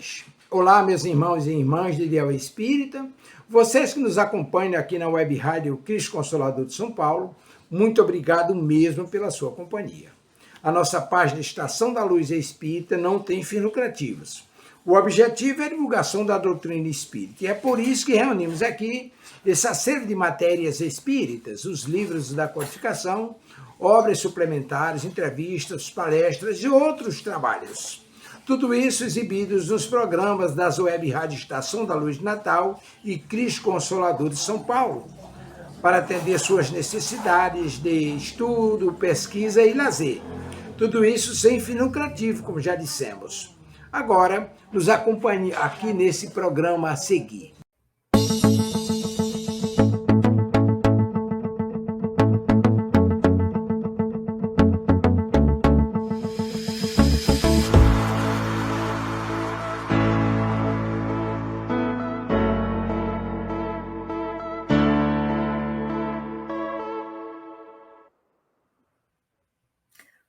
paz. Olá, meus irmãos e irmãs de Ideal Espírita, vocês que nos acompanham aqui na Web Rádio Cristo Consolador de São Paulo, muito obrigado mesmo pela sua companhia. A nossa página Estação da Luz Espírita não tem fins lucrativos. O objetivo é a divulgação da doutrina espírita, e é por isso que reunimos aqui esse acervo de matérias espíritas, os livros da codificação, obras suplementares, entrevistas, palestras e outros trabalhos. Tudo isso exibidos nos programas das Web Rádio Estação da Luz de Natal e Cristo Consolador de São Paulo, para atender suas necessidades de estudo, pesquisa e lazer. Tudo isso sem fim lucrativo, como já dissemos. Agora, nos acompanhe aqui nesse programa a seguir.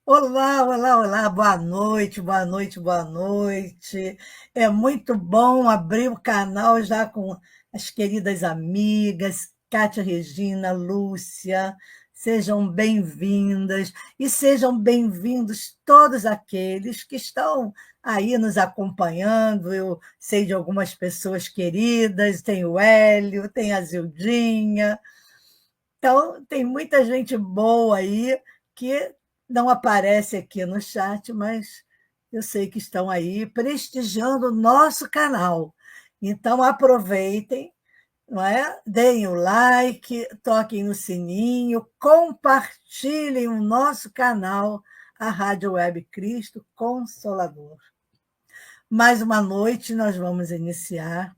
Olá, olá, olá, boa noite, boa noite, boa noite. É muito bom abrir o canal já com as queridas amigas, Kátia Regina, Lúcia, sejam bem-vindas e sejam bem-vindos todos aqueles que estão aí nos acompanhando. Eu sei de algumas pessoas queridas, tem o Hélio, tem a Zildinha, então tem muita gente boa aí que não aparece aqui no chat, mas eu sei que estão aí prestigiando o nosso canal. Então, aproveitem, não é? Deem o like, toquem no sininho, compartilhem o nosso canal, a Rádio Web Cristo Consolador. Mais uma noite nós vamos iniciar.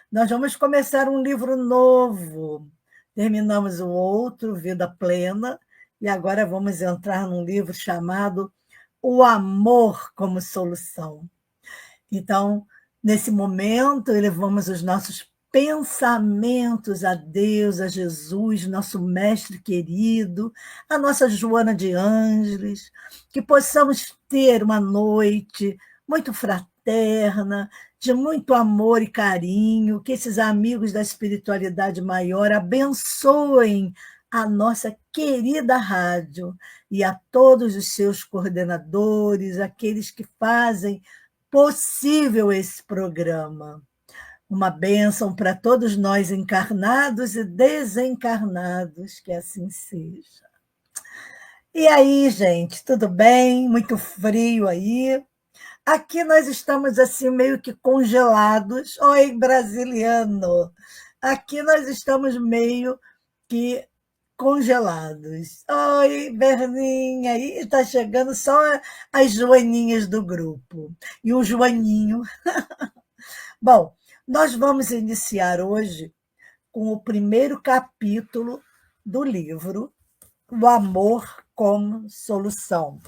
Nós vamos começar um livro novo. Terminamos o outro, Vida Plena, e agora vamos entrar num livro chamado O Amor como Solução. Então, nesse momento, elevamos os nossos pensamentos a Deus, a Jesus, nosso mestre querido, a nossa Joana de Ângeles, que possamos ter uma noite muito fraterna, de muito amor e carinho, que esses amigos da espiritualidade maior abençoem a nossa querida rádio e a todos os seus coordenadores, aqueles que fazem possível esse programa. Uma bênção para todos nós encarnados e desencarnados, que assim seja. E aí, gente, tudo bem? Muito frio aí? Aqui nós estamos assim meio que congelados. Oi, brasiliano! Aqui nós estamos meio que congelados. Oi, Berninha! Aí está chegando só as joaninhas do grupo. E o Joaninho. Bom, nós vamos iniciar hoje com o primeiro capítulo do livro O Amor como Solução.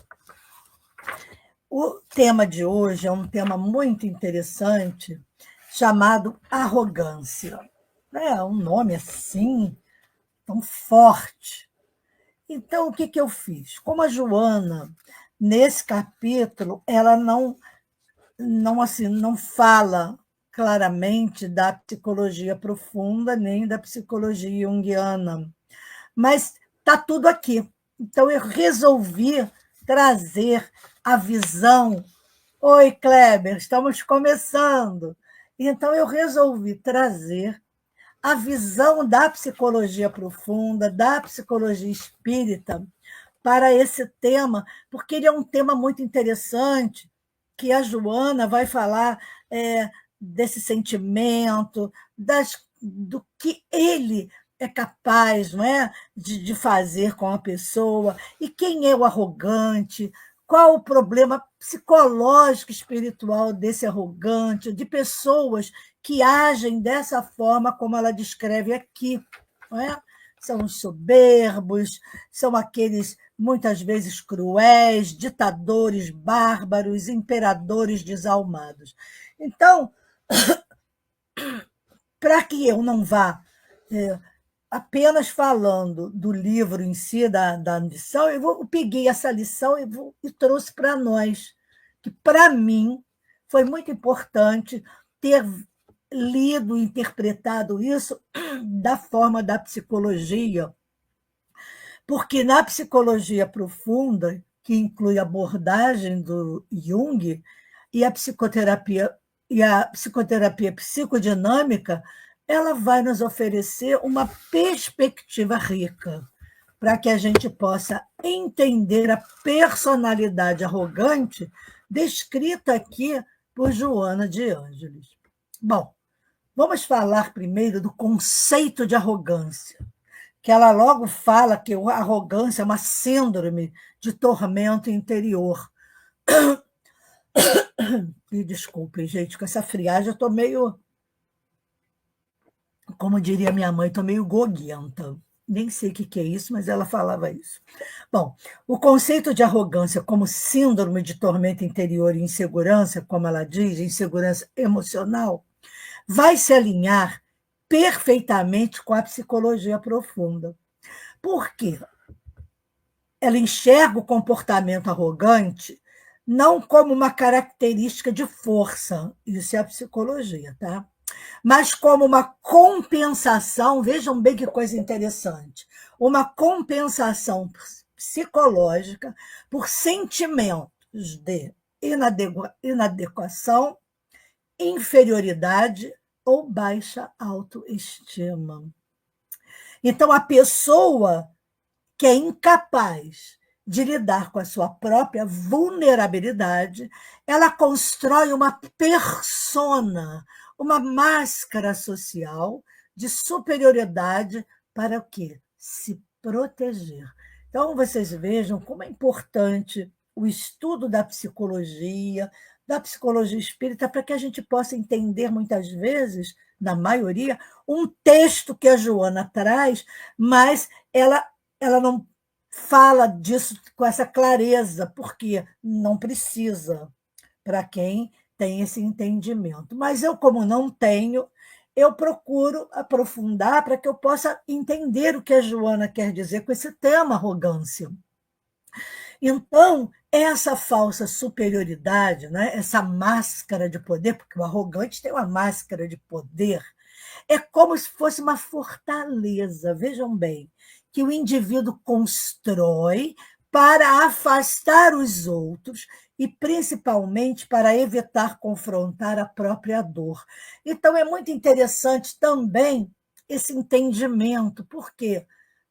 O tema de hoje é um tema muito interessante, chamado arrogância. É um nome assim, tão forte. Então, o que eu fiz? Como a Joana, nesse capítulo, ela não fala claramente da psicologia profunda, nem da psicologia junguiana, mas está tudo aqui. Então, eu resolvi trazer a visão. Oi, Kleber, estamos começando. Então, eu resolvi trazer a visão da psicologia profunda, da psicologia espírita, para esse tema, porque ele é um tema muito interessante, que a Joana vai falar desse sentimento, do que ele é capaz, não é, de fazer com a pessoa, e quem é o arrogante, qual o problema psicológico, espiritual desse arrogante, de pessoas que agem dessa forma como ela descreve aqui, não é? São os soberbos, são aqueles, muitas vezes, cruéis, ditadores bárbaros, imperadores desalmados. Então, para que eu não vá apenas falando do livro em si, da lição, eu peguei essa lição e trouxe para nós, que, para mim, foi muito importante ter lido e interpretado isso da forma da psicologia, porque na psicologia profunda, que inclui a abordagem do Jung e a psicoterapia psicodinâmica, ela vai nos oferecer uma perspectiva rica para que a gente possa entender a personalidade arrogante descrita aqui por Joana de Ângeles. Bom, vamos falar primeiro do conceito de arrogância, que ela logo fala que a arrogância é uma síndrome de tormento interior. E desculpem, gente, com essa friagem eu estou meio, como diria minha mãe, estou meio goguenta. Nem sei o que é isso, mas ela falava isso. Bom, o conceito de arrogância como síndrome de tormento interior e insegurança, como ela diz, insegurança emocional, vai se alinhar perfeitamente com a psicologia profunda. Por quê? Ela enxerga o comportamento arrogante não como uma característica de força, isso é a psicologia, tá? Mas como uma compensação, vejam bem que coisa interessante, uma compensação psicológica por sentimentos de inadequação, inferioridade ou baixa autoestima. Então, a pessoa que é incapaz de lidar com a sua própria vulnerabilidade, ela constrói uma persona, uma máscara social de superioridade para o quê? Se proteger. Então, vocês vejam como é importante o estudo da psicologia espírita, para que a gente possa entender, muitas vezes, na maioria, um texto que a Joana traz, mas ela não fala disso com essa clareza, porque não precisa, para quem tem esse entendimento. Mas eu, como não tenho, eu procuro aprofundar para que eu possa entender o que a Joana quer dizer com esse tema arrogância. Então, essa falsa superioridade, né, essa máscara de poder, porque o arrogante tem uma máscara de poder, é como se fosse uma fortaleza, vejam bem, que o indivíduo constrói para afastar os outros e, principalmente, para evitar confrontar a própria dor. Então, é muito interessante também esse entendimento, porque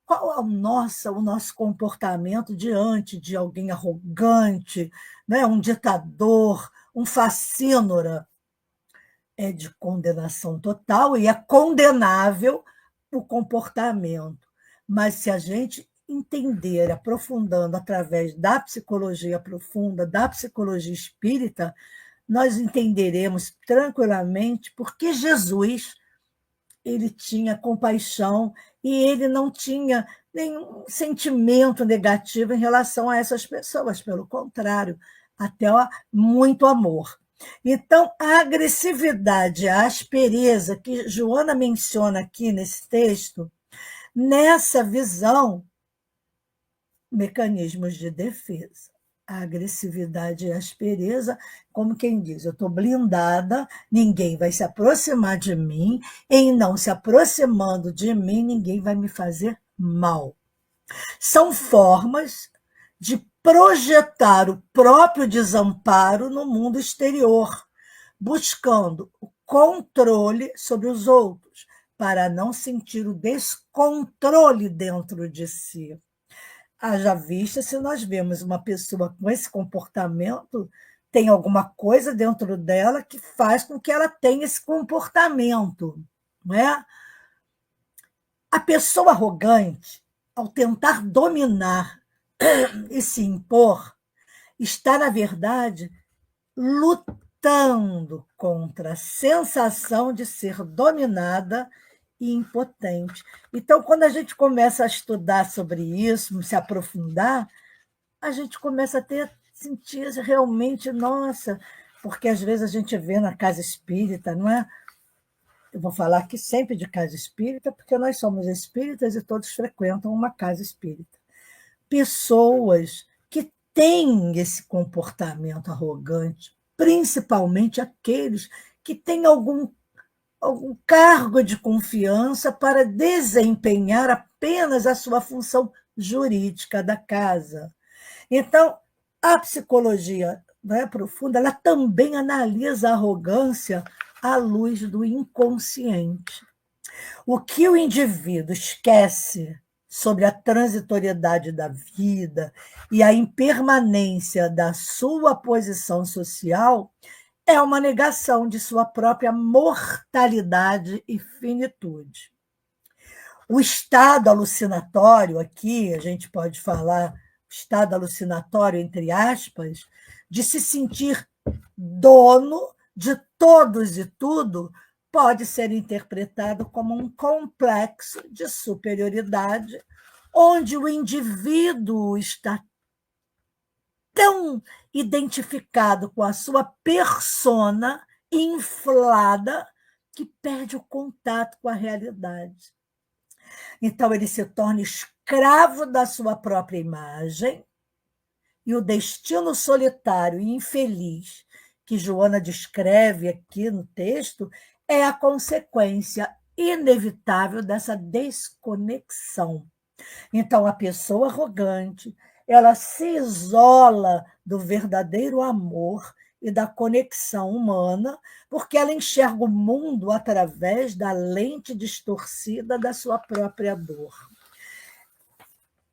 qual é o nosso comportamento diante de alguém arrogante, né? Um ditador, um facínora? É de condenação total e é condenável o comportamento. Mas se a gente entender, aprofundando através da psicologia profunda, da psicologia espírita, nós entenderemos tranquilamente porque Jesus ele tinha compaixão e ele não tinha nenhum sentimento negativo em relação a essas pessoas, pelo contrário, até muito amor. Então, a agressividade, a aspereza que Joana menciona aqui nesse texto, nessa visão, mecanismos de defesa. A agressividade e a aspereza, como quem diz, eu estou blindada, ninguém vai se aproximar de mim, em não se aproximando de mim, ninguém vai me fazer mal. São formas de projetar o próprio desamparo no mundo exterior, buscando o controle sobre os outros, para não sentir o descontrole dentro de si. Haja vista, se nós vemos uma pessoa com esse comportamento, tem alguma coisa dentro dela que faz com que ela tenha esse comportamento, não é? A pessoa arrogante, ao tentar dominar e se impor, está, na verdade, lutando contra a sensação de ser dominada e impotente. Então, quando a gente começa a estudar sobre isso, se aprofundar, a gente começa a sentir realmente, nossa, porque às vezes a gente vê na casa espírita, não é? Eu vou falar aqui sempre de casa espírita, porque nós somos espíritas e todos frequentam uma casa espírita. Pessoas que têm esse comportamento arrogante, principalmente aqueles que têm algum cargo de confiança para desempenhar apenas a sua função jurídica da casa. Então, a psicologia, né, profunda, ela também analisa a arrogância à luz do inconsciente. O que o indivíduo esquece sobre a transitoriedade da vida e a impermanência da sua posição social é uma negação de sua própria mortalidade e finitude. O estado alucinatório, aqui a gente pode falar estado alucinatório, entre aspas, de se sentir dono de todos e tudo, pode ser interpretado como um complexo de superioridade, onde o indivíduo está tão identificado com a sua persona inflada que perde o contato com a realidade. Então, ele se torna escravo da sua própria imagem, e o destino solitário e infeliz que Joana descreve aqui no texto é a consequência inevitável dessa desconexão. Então, a pessoa arrogante, ela se isola do verdadeiro amor e da conexão humana, porque ela enxerga o mundo através da lente distorcida da sua própria dor.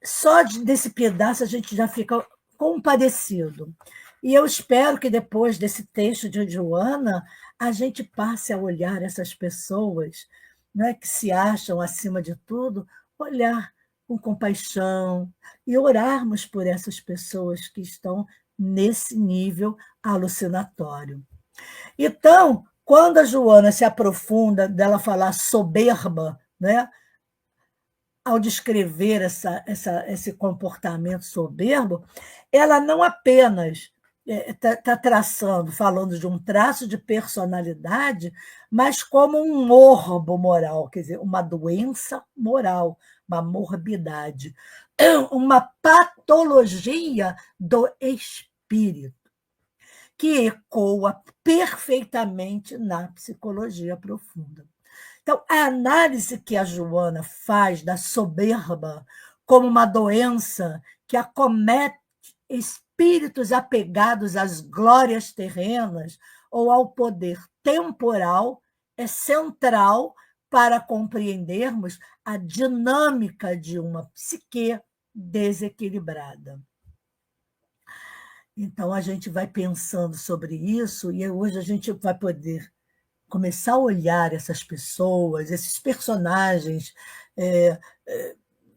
Só desse pedaço a gente já fica compadecido. E eu espero que depois desse texto de Joana, a gente passe a olhar essas pessoas, né, que se acham acima de tudo, olhar com compaixão e orarmos por essas pessoas que estão nesse nível alucinatório. Então, quando a Joana se aprofunda dela falar soberba, né, ao descrever esse comportamento soberbo, ela não apenas está traçando, falando de um traço de personalidade, mas como um morbo moral, quer dizer, uma doença moral, uma morbidade, uma patologia do espírito, que ecoa perfeitamente na psicologia profunda. Então, a análise que a Joana faz da soberba como uma doença que acomete espíritos apegados às glórias terrenas ou ao poder temporal é central para compreendermos a dinâmica de uma psique desequilibrada. Então, a gente vai pensando sobre isso e hoje a gente vai poder começar a olhar essas pessoas, esses personagens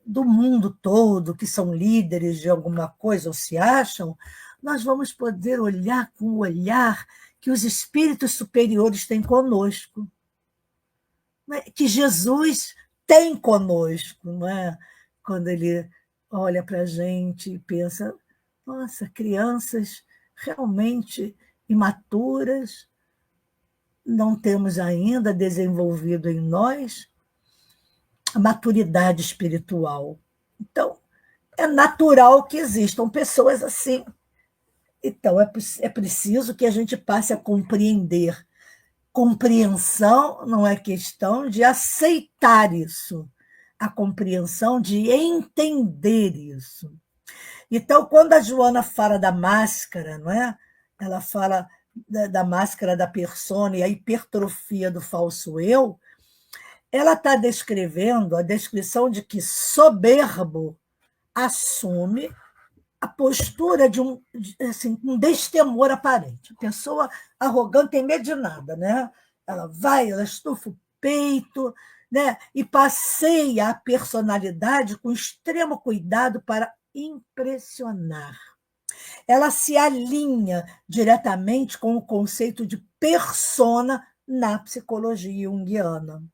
do mundo todo, que são líderes de alguma coisa ou se acham, nós vamos poder olhar com o olhar que os espíritos superiores têm conosco, que Jesus tem conosco, não é? Quando ele olha para a gente e pensa, nossa, crianças realmente imaturas, não temos ainda desenvolvido em nós a maturidade espiritual. Então, é natural que existam pessoas assim. Então, é preciso que a gente passe a compreender. Compreensão não é questão de aceitar isso, a compreensão de entender isso. Então, quando a Joana fala da máscara, não é? Ela fala da máscara da persona e a hipertrofia do falso eu, ela está descrevendo a descrição de que soberbo assume a postura de um destemor aparente. A pessoa arrogante tem medo de nada, né? Ela estufa o peito, né? E passeia a personalidade com extremo cuidado para impressionar. Ela se alinha diretamente com o conceito de persona na psicologia junguiana.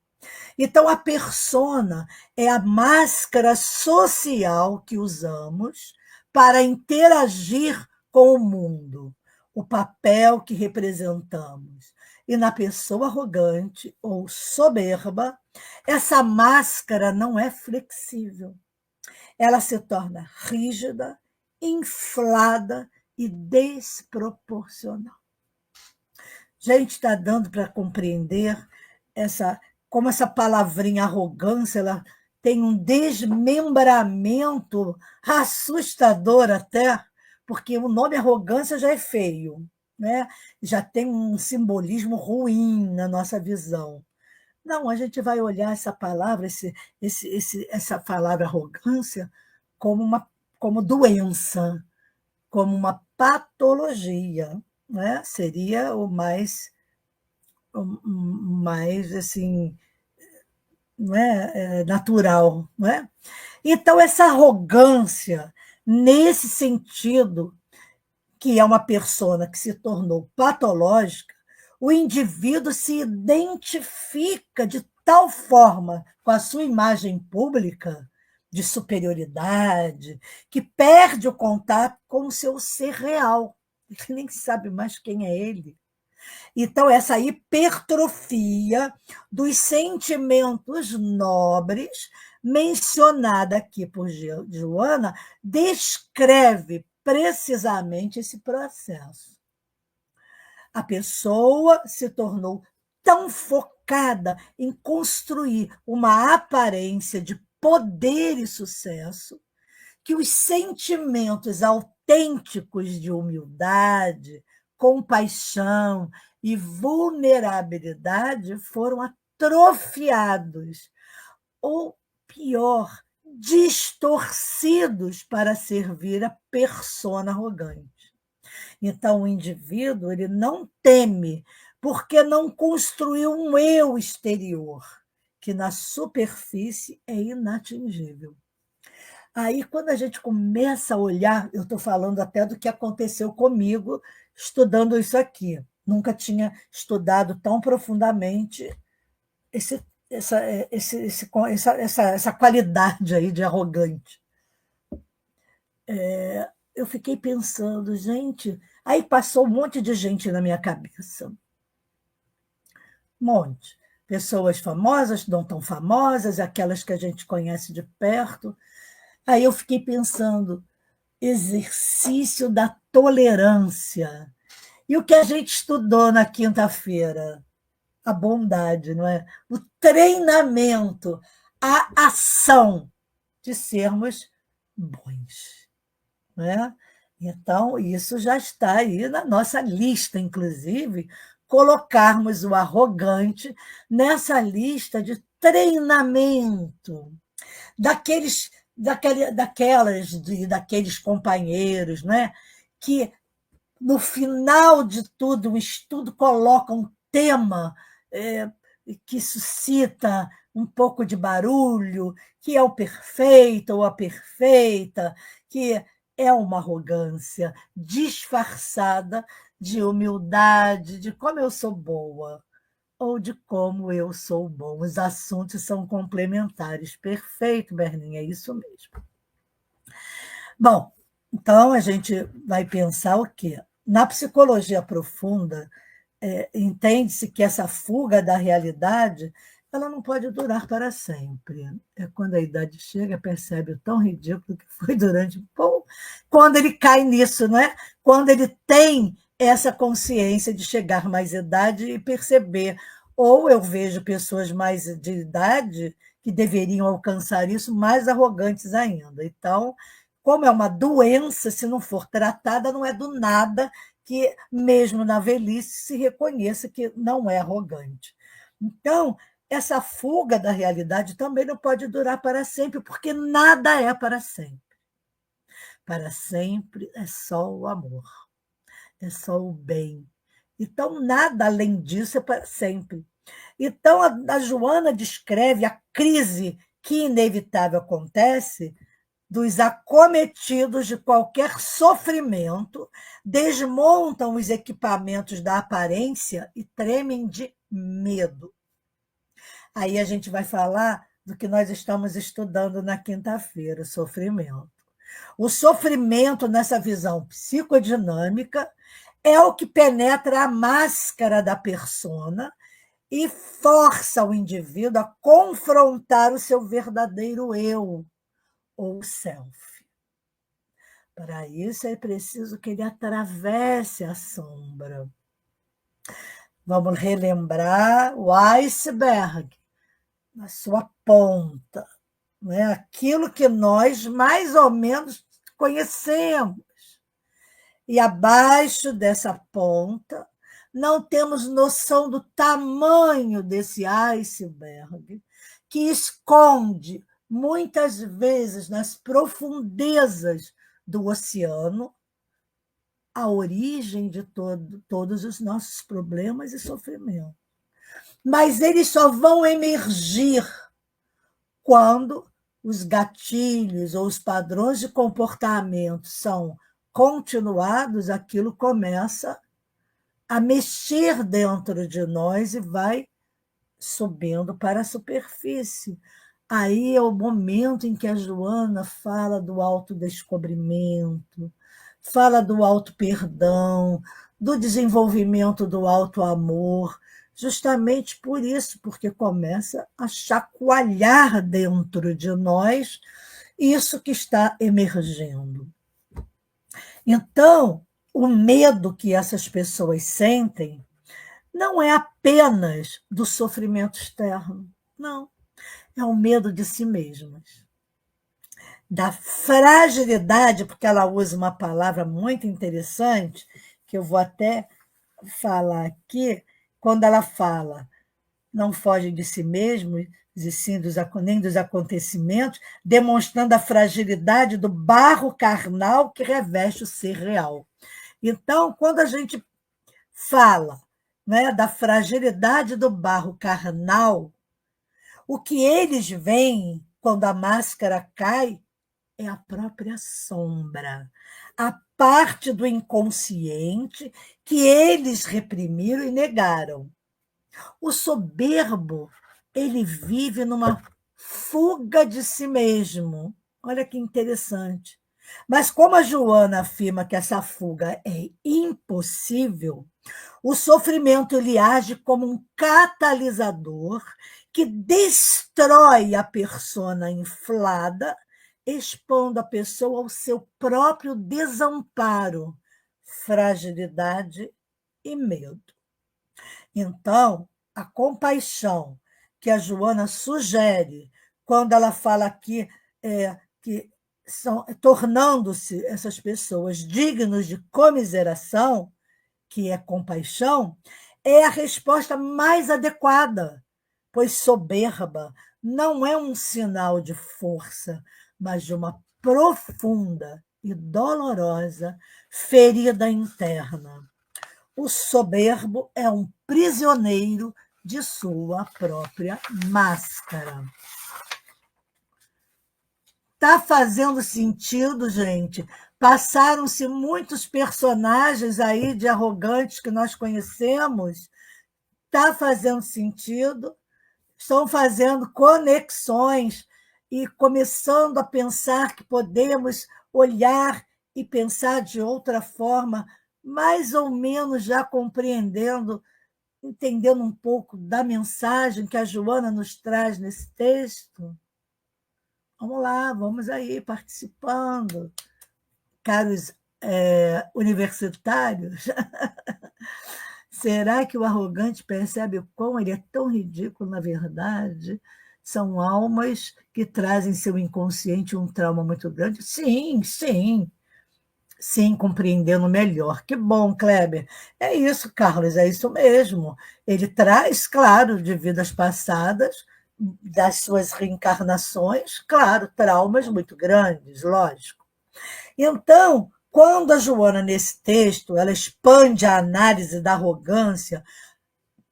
Então, a persona é a máscara social que usamos para interagir com o mundo, o papel que representamos. E na pessoa arrogante ou soberba, essa máscara não é flexível. Ela se torna rígida, inflada e desproporcional. Gente, está dando para compreender como essa palavrinha arrogância ela tem um desmembramento assustador até, porque o nome arrogância já é feio, né? Já tem um simbolismo ruim na nossa visão. Não, a gente vai olhar essa palavra, essa palavra arrogância, como como doença, como uma patologia, né? Seria o mais assim, não natural, não é? Então essa arrogância, nesse sentido, que é uma persona que se tornou patológica, o indivíduo se identifica de tal forma com a sua imagem pública de superioridade que perde o contato com o seu ser real. Ele nem sabe mais quem é ele. Então, essa hipertrofia dos sentimentos nobres, mencionada aqui por Joana, descreve precisamente esse processo. A pessoa se tornou tão focada em construir uma aparência de poder e sucesso que os sentimentos autênticos de humildade, compaixão e vulnerabilidade foram atrofiados, ou pior, distorcidos para servir a persona arrogante. Então, o indivíduo ele não teme porque não construiu um eu exterior, que na superfície é inatingível. Aí, quando a gente começa a olhar, eu estou falando até do que aconteceu comigo estudando isso aqui. Nunca tinha estudado tão profundamente esse, essa, essa qualidade aí de arrogante. Eu fiquei pensando, gente. Aí passou um monte de gente na minha cabeça. Um monte. Pessoas famosas, não tão famosas, aquelas que a gente conhece de perto. Aí eu fiquei pensando, exercício da tolerância. E o que a gente estudou na quinta-feira? A bondade, não é? O treinamento, a ação de sermos bons. Não é? Então, isso já está aí na nossa lista, inclusive, colocarmos o arrogante nessa lista de treinamento daqueles companheiros, né? Que, no final de tudo, o estudo coloca um tema que suscita um pouco de barulho, que é o perfeito ou a perfeita, que é uma arrogância disfarçada de humildade, de como eu sou boa ou de como eu sou bom. Os assuntos são complementares. Perfeito, Berninha, é isso mesmo. Bom, então a gente vai pensar o quê? Na psicologia profunda, entende-se que essa fuga da realidade ela não pode durar para sempre. É quando a idade chega, percebe o tão ridículo que foi durante. Bom, quando ele cai nisso, não é? Quando ele tem essa consciência de chegar mais idade e perceber. Ou eu vejo pessoas mais de idade que deveriam alcançar isso, mais arrogantes ainda. Então, como é uma doença, se não for tratada, não é do nada que, mesmo na velhice, se reconheça que não é arrogante. Então, essa fuga da realidade também não pode durar para sempre, porque nada é para sempre. Para sempre é só o amor, é só o bem. Então, nada além disso é para sempre. Então, a Joana descreve a crise que inevitável acontece dos acometidos de qualquer sofrimento, desmontam os equipamentos da aparência e tremem de medo. Aí a gente vai falar do que nós estamos estudando na quinta-feira, o sofrimento. O sofrimento, nessa visão psicodinâmica, é o que penetra a máscara da persona e força o indivíduo a confrontar o seu verdadeiro eu, ou self. Para isso é preciso que ele atravesse a sombra. Vamos relembrar o iceberg, na sua ponta, né? Aquilo que nós mais ou menos conhecemos. E abaixo dessa ponta, não temos noção do tamanho desse iceberg, que esconde, muitas vezes, nas profundezas do oceano, a origem de todos os nossos problemas e sofrimentos. Mas eles só vão emergir quando os gatilhos ou os padrões de comportamento são continuados, aquilo começa a mexer dentro de nós e vai subindo para a superfície. Aí é o momento em que a Joana fala do autodescobrimento, fala do auto-perdão, do desenvolvimento do auto-amor, justamente por isso, porque começa a chacoalhar dentro de nós isso que está emergindo. Então, o medo que essas pessoas sentem não é apenas do sofrimento externo, não. É o medo de si mesmas, da fragilidade, porque ela usa uma palavra muito interessante, que eu vou até falar aqui, quando ela fala, não foge de si mesmo, e sim nem dos acontecimentos, demonstrando a fragilidade do barro carnal que reveste o ser real. Então, quando a gente fala, né, da fragilidade do barro carnal, o que eles veem quando a máscara cai é a própria sombra, a parte do inconsciente que eles reprimiram e negaram. O soberbo, ele vive numa fuga de si mesmo. Olha que interessante. Mas como a Joana afirma que essa fuga é impossível, o sofrimento ele age como um catalisador que destrói a persona inflada, expondo a pessoa ao seu próprio desamparo, fragilidade e medo. Então, a compaixão que a Joana sugere quando ela fala aqui que são tornando-se essas pessoas dignos de comiseração, que é compaixão, é a resposta mais adequada, pois soberba não é um sinal de força, mas de uma profunda e dolorosa ferida interna. O soberbo é um prisioneiro de sua própria máscara. Está fazendo sentido, gente? Passaram-se muitos personagens aí de arrogantes que nós conhecemos. Está fazendo sentido? Estão fazendo conexões e começando a pensar que podemos olhar e pensar de outra forma, mais ou menos já compreendendo, entendendo um pouco da mensagem que a Joana nos traz nesse texto? Vamos lá, vamos aí participando, caros universitários. Será que o arrogante percebe o quão ele é tão ridículo, na verdade? São almas que trazem em seu inconsciente um trauma muito grande? Sim, sim. Sim, compreendendo melhor. Que bom, Kleber. É isso, Carlos, é isso mesmo. Ele traz, claro, de vidas passadas, das suas reencarnações, claro, traumas muito grandes, lógico. Então, quando a Joana, nesse texto, ela expande a análise da arrogância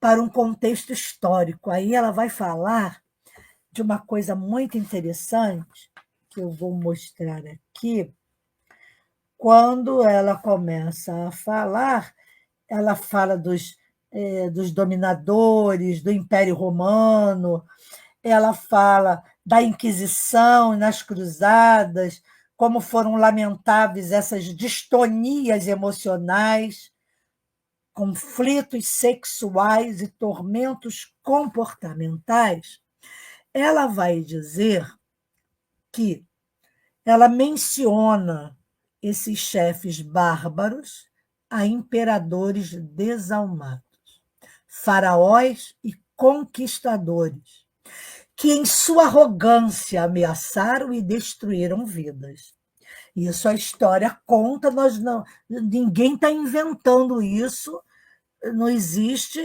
para um contexto histórico, aí ela vai falar de uma coisa muito interessante, que eu vou mostrar aqui. Quando ela começa a falar, ela fala dos dominadores, do Império Romano, ela fala da Inquisição nas Cruzadas, como foram lamentáveis essas distonias emocionais, conflitos sexuais e tormentos comportamentais. Ela vai dizer que ela menciona esses chefes bárbaros a imperadores desalmados. faraós e conquistadores, que em sua arrogância ameaçaram e destruíram vidas. Isso a história conta, ninguém está inventando isso, não existe,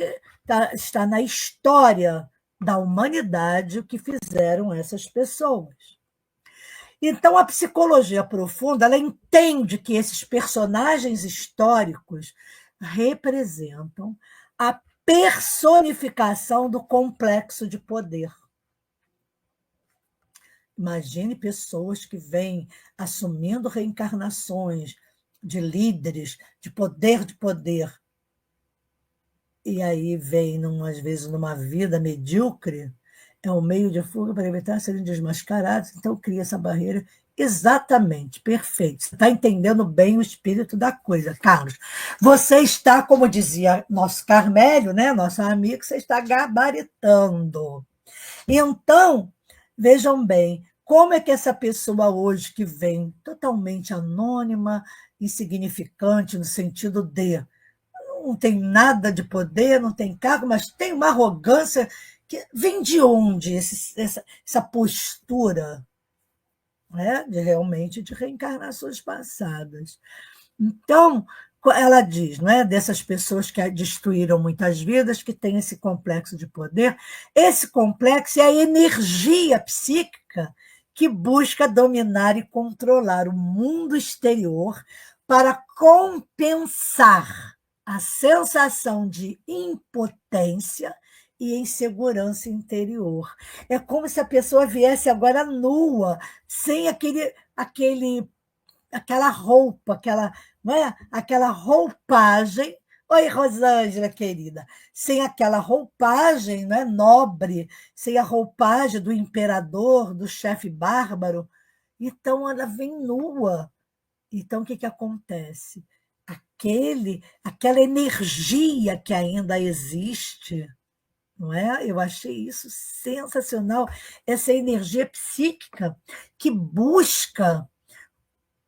está na história da humanidade o que fizeram essas pessoas. Então, a psicologia profunda, ela entende que esses personagens históricos representam a personificação do complexo de poder. Imagine pessoas que vêm assumindo reencarnações de líderes, de poder, e aí vem, às vezes, numa vida medíocre, é um meio de fuga para evitar serem desmascarados, então cria essa barreira. Exatamente, perfeito. Você está entendendo bem o espírito da coisa, Carlos. Você está, como dizia nosso Carmélio, né, nosso amigo, você está gabaritando. Então, vejam bem, como é que essa pessoa hoje que vem totalmente anônima, insignificante, no sentido de não tem nada de poder, não tem cargo, mas tem uma arrogância que vem de onde essa postura, né, de reencarnações passadas. Então, ela diz, não é, dessas pessoas que destruíram muitas vidas, que têm esse complexo de poder. Esse complexo é a energia psíquica que busca dominar e controlar o mundo exterior para compensar a sensação de impotência e insegurança interior. É como se a pessoa viesse agora nua, sem aquela roupa, não é? Aquela roupagem. Oi, Rosângela, querida. Sem aquela roupagem, não é, nobre, sem a roupagem do imperador, do chefe bárbaro. Então, ela vem nua. Então, o que acontece? Aquela energia que ainda existe, não é? Eu achei isso sensacional, essa energia psíquica que busca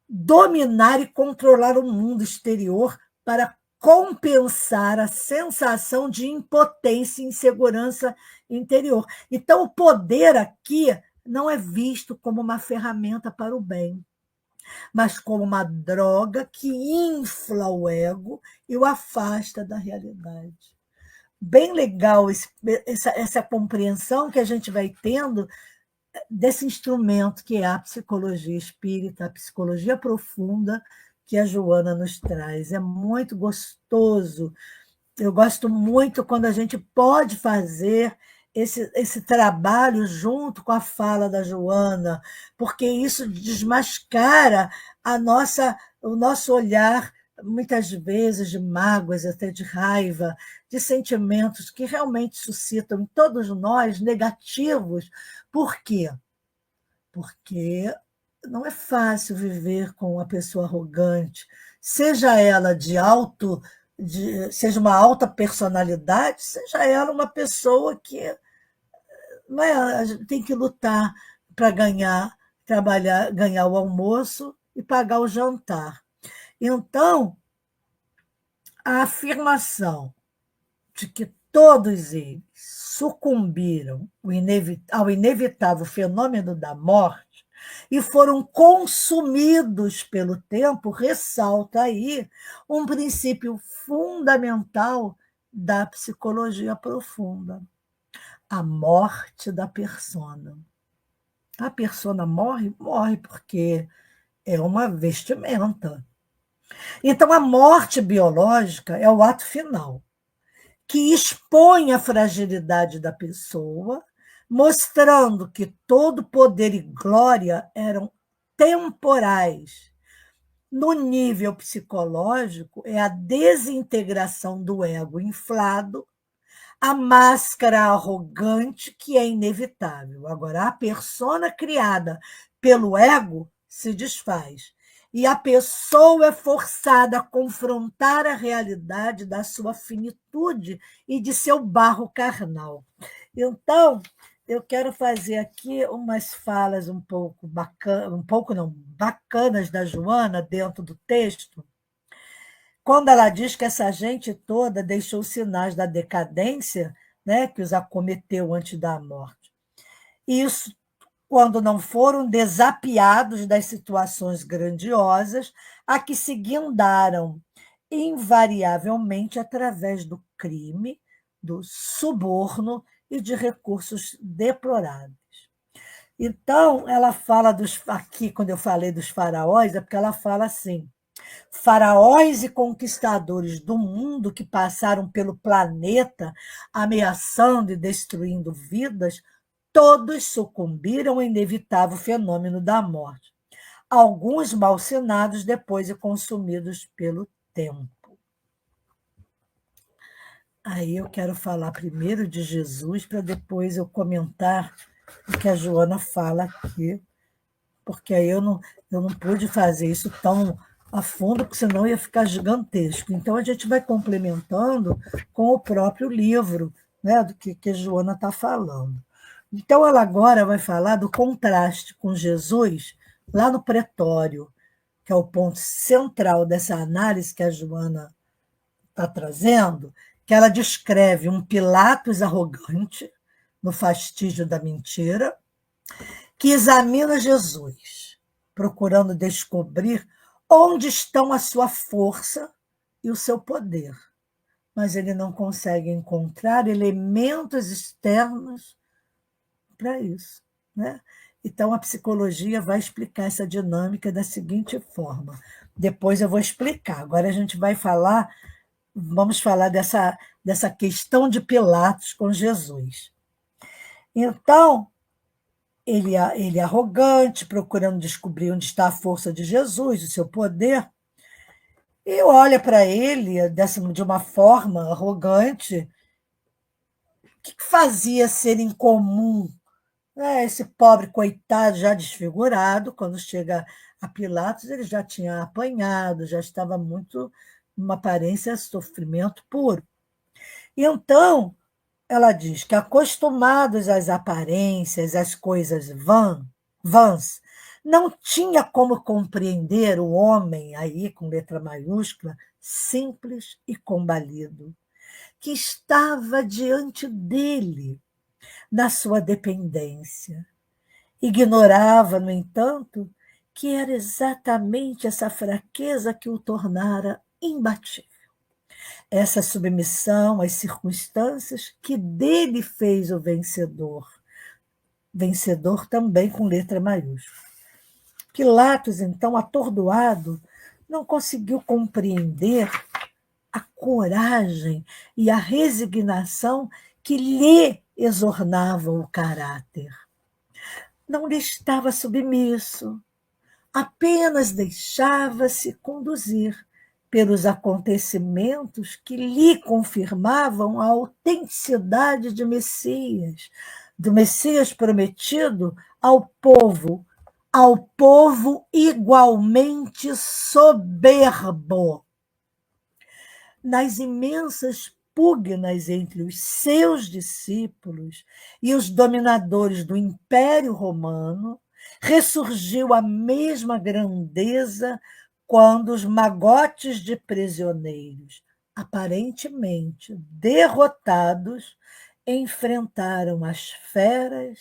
dominar e controlar o mundo exterior para compensar a sensação de impotência e insegurança interior. Então, o poder aqui não é visto como uma ferramenta para o bem, mas como uma droga que infla o ego e o afasta da realidade. Bem legal essa compreensão que a gente vai tendo desse instrumento que é a psicologia espírita, a psicologia profunda que a Joana nos traz. É muito gostoso. Eu gosto muito quando a gente pode fazer esse trabalho junto com a fala da Joana, porque isso desmascara o nosso olhar, muitas vezes, de mágoas, até de raiva, de sentimentos que realmente suscitam em todos nós negativos. Por quê? Porque não é fácil viver com uma pessoa arrogante, seja ela seja uma alta personalidade, seja ela uma pessoa que não é, tem que lutar para trabalhar, ganhar o almoço e pagar o jantar. Então, a afirmação de que todos eles sucumbiram ao inevitável fenômeno da morte e foram consumidos pelo tempo, ressalta aí um princípio fundamental da psicologia profunda: a morte da persona. A persona morre? Morre porque é uma vestimenta. Então, a morte biológica é o ato final, que expõe a fragilidade da pessoa, mostrando que todo poder e glória eram temporais. No nível psicológico, é a desintegração do ego inflado, a máscara arrogante que é inevitável. Agora, a persona criada pelo ego se desfaz. E a pessoa é forçada a confrontar a realidade da sua finitude e de seu barro carnal. Então, eu quero fazer aqui umas falas um pouco bacanas da Joana dentro do texto, quando ela diz que essa gente toda deixou sinais da decadência, né, que os acometeu antes da morte. Isso quando não foram desapiados das situações grandiosas a que se guindaram, invariavelmente através do crime, do suborno e de recursos deploráveis. Então, ela fala aqui, quando eu falei dos faraós, é porque ela fala assim: faraós e conquistadores do mundo que passaram pelo planeta, ameaçando e destruindo vidas, todos sucumbiram ao inevitável fenômeno da morte. Alguns malsinados depois e consumidos pelo tempo. Aí eu quero falar primeiro de Jesus, para depois eu comentar o que a Joana fala aqui, porque aí eu não pude fazer isso tão a fundo, porque senão ia ficar gigantesco. Então, a gente vai complementando com o próprio livro, né, do que a Joana está falando. Então, ela agora vai falar do contraste com Jesus lá no pretório, que é o ponto central dessa análise que a Joana está trazendo, que ela descreve um Pilatos arrogante, no fastígio da mentira, que examina Jesus, procurando descobrir onde estão a sua força e o seu poder, mas ele não consegue encontrar elementos externos para isso, né? Então, a psicologia vai explicar essa dinâmica da seguinte forma. Depois eu vou explicar. Agora a gente vai falar, vamos falar dessa questão de Pilatos com Jesus. Então, ele é arrogante, procurando descobrir onde está a força de Jesus, o seu poder, e olha para ele de uma forma arrogante. O que fazia ser incomum, né? Esse pobre coitado já desfigurado, quando chega a Pilatos, ele já tinha apanhado, já estava muito numa aparência de sofrimento puro. Então, ela diz que, acostumados às aparências, às coisas vãs, não tinha como compreender o homem, aí com letra maiúscula, simples e combalido, que estava diante dele, na sua dependência. Ignorava, no entanto, que era exatamente essa fraqueza que o tornara imbatível. Essa submissão às circunstâncias que dele fez o vencedor. Vencedor também com letra maiúscula. Pilatos, então, atordoado, não conseguiu compreender a coragem e a resignação que lhe exornavam o caráter. Não lhe estava submisso, apenas deixava-se conduzir pelos acontecimentos que lhe confirmavam a autenticidade de Messias, do Messias prometido ao povo igualmente soberbo. Nas imensas pugnas entre os seus discípulos e os dominadores do Império Romano, ressurgiu a mesma grandeza quando os magotes de prisioneiros, aparentemente derrotados, enfrentaram as feras,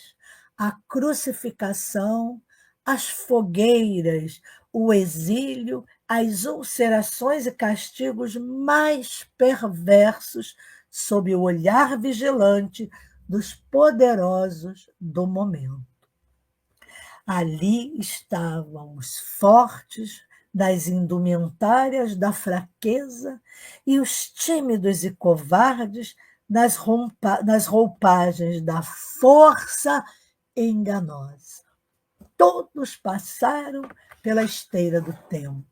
a crucificação, as fogueiras, o exílio, as ulcerações e castigos mais perversos sob o olhar vigilante dos poderosos do momento. Ali estavam os fortes das indumentárias da fraqueza e os tímidos e covardes nas roupagens da força enganosa. Todos passaram pela esteira do tempo,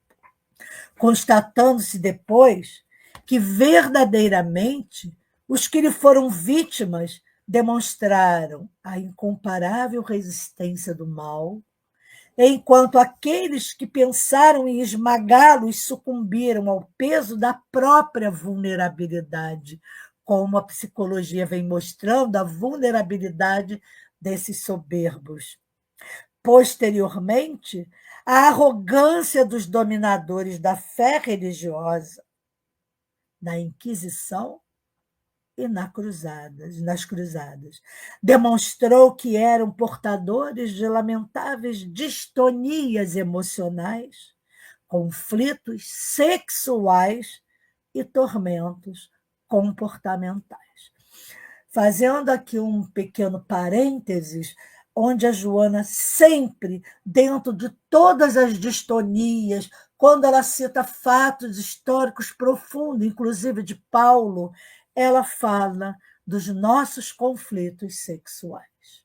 constatando-se depois que verdadeiramente os que lhe foram vítimas demonstraram a incomparável resistência do mal, enquanto aqueles que pensaram em esmagá-los sucumbiram ao peso da própria vulnerabilidade, como a psicologia vem mostrando a vulnerabilidade desses soberbos. Posteriormente, a arrogância dos dominadores da fé religiosa, na Inquisição e nas cruzadas. Demonstrou que eram portadores de lamentáveis distonias emocionais, conflitos sexuais e tormentos comportamentais. Fazendo aqui um pequeno parênteses, onde a Joana sempre, dentro de todas as distonias, quando ela cita fatos históricos profundos, inclusive de Paulo, ela fala dos nossos conflitos sexuais.